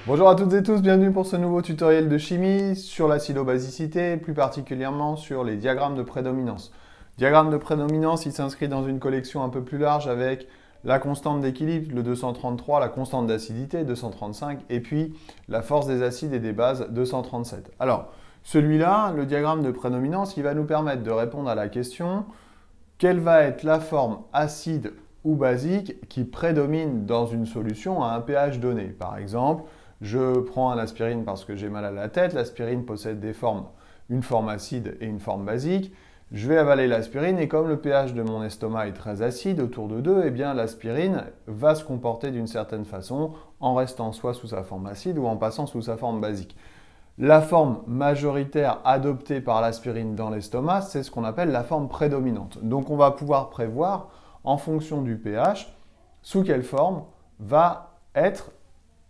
Bonjour à toutes et tous, bienvenue pour ce nouveau tutoriel de chimie sur l'acidobasicité, plus particulièrement sur les diagrammes de prédominance. Diagramme de prédominance, il s'inscrit dans une collection un peu plus large avec la constante d'équilibre, le 233, la constante d'acidité, 235, et puis la force des acides et des bases, 237. Alors, celui-là, le diagramme de prédominance, il va nous permettre de répondre à la question quelle va être la forme acide ou basique qui prédomine dans une solution à un pH donné. Par exemple, je prends l'aspirine parce que j'ai mal à la tête. L'aspirine possède des formes, une forme acide et une forme basique. Je vais avaler l'aspirine et comme le pH de mon estomac est très acide, autour de 2, eh bien l'aspirine va se comporter d'une certaine façon en restant soit sous sa forme acide ou en passant sous sa forme basique. La forme majoritaire adoptée par l'aspirine dans l'estomac, c'est ce qu'on appelle la forme prédominante. Donc on va pouvoir prévoir, en fonction du pH, sous quelle forme va être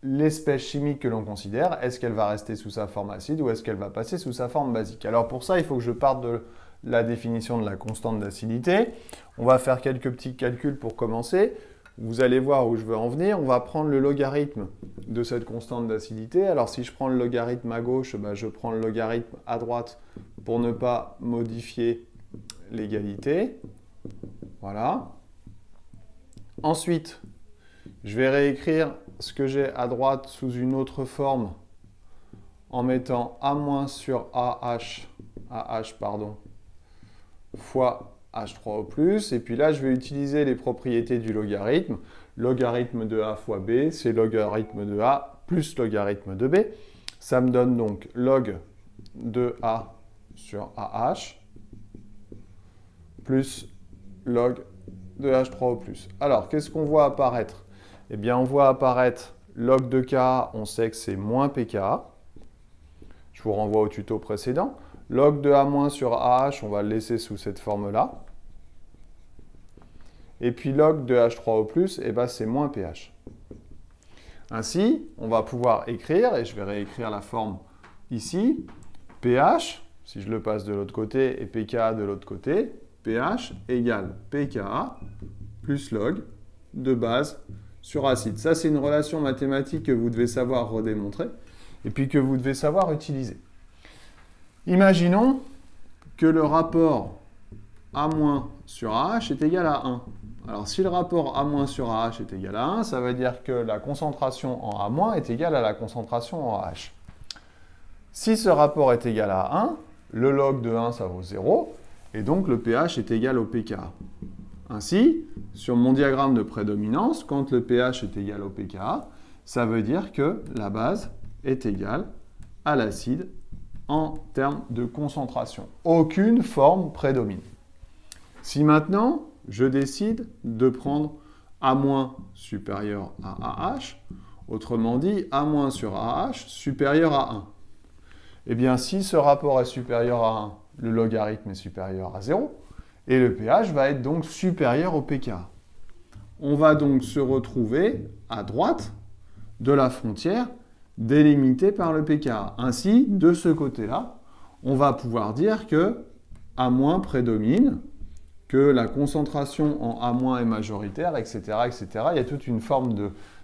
l'espèce chimique que l'on considère. Est-ce qu'elle va rester sous sa forme acide ou est-ce qu'elle va passer sous sa forme basique? Alors pour ça, il faut que je parte de la définition de la constante d'acidité. On va faire quelques petits calculs pour commencer. Vous allez voir où je veux en venir. On va prendre le logarithme de cette constante d'acidité. Alors si je prends le logarithme à gauche, je prends le logarithme à droite pour ne pas modifier l'égalité. Voilà. Ensuite, je vais réécrire ce que j'ai à droite sous une autre forme en mettant A- sur AH fois H3O+. Et puis là, je vais utiliser les propriétés du logarithme. Logarithme de A fois B, c'est logarithme de A plus logarithme de B. Ça me donne donc log de A sur AH plus log de H3O+. Alors, qu'est-ce qu'on voit apparaître? Eh bien, on voit apparaître log de K, on sait que c'est moins pK. Je vous renvoie au tuto précédent. Log de A- sur AH, on va le laisser sous cette forme-là. Et puis log de H3O+, eh ben, c'est moins pH. Ainsi, on va pouvoir écrire, et je vais réécrire la forme ici, pH, si je le passe de l'autre côté, et pKa de l'autre côté, pH égale pKa plus log de base sur acide. Ça, c'est une relation mathématique que vous devez savoir redémontrer et puis que vous devez savoir utiliser. Imaginons que le rapport A- sur AH est égal à 1. Alors, si le rapport A- sur AH est égal à 1, ça veut dire que la concentration en A- est égale à la concentration en AH. Si ce rapport est égal à 1, le log de 1, ça vaut 0, et donc le pH est égal au pKa. Ainsi, sur mon diagramme de prédominance, quand le pH est égal au pKa, ça veut dire que la base est égale à l'acide en termes de concentration. Aucune forme prédomine. Si maintenant, je décide de prendre A- supérieur à AH, autrement dit, A- sur AH supérieur à 1, eh bien, si ce rapport est supérieur à 1, le logarithme est supérieur à 0, et le pH va être donc supérieur au pKa. On va donc se retrouver à droite de la frontière délimitée par le pKa. Ainsi, de ce côté-là, on va pouvoir dire que A- prédomine, que la concentration en A- est majoritaire, etc., etc. Il y a toute une forme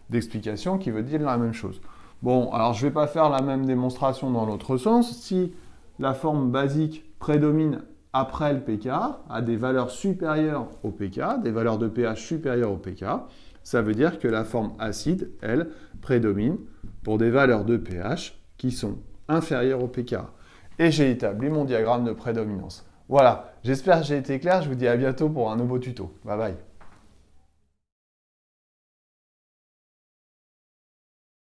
d'explication qui veut dire la même chose. Bon, alors je ne vais pas faire la même démonstration dans l'autre sens. Si la forme basique prédomine après le pKa, à des valeurs supérieures au pKa, des valeurs de pH supérieures au pKa, ça veut dire que la forme acide, elle, prédomine pour des valeurs de pH qui sont inférieures au pKa. Et j'ai établi mon diagramme de prédominance. Voilà, j'espère que j'ai été clair, je vous dis à bientôt pour un nouveau tuto. Bye bye.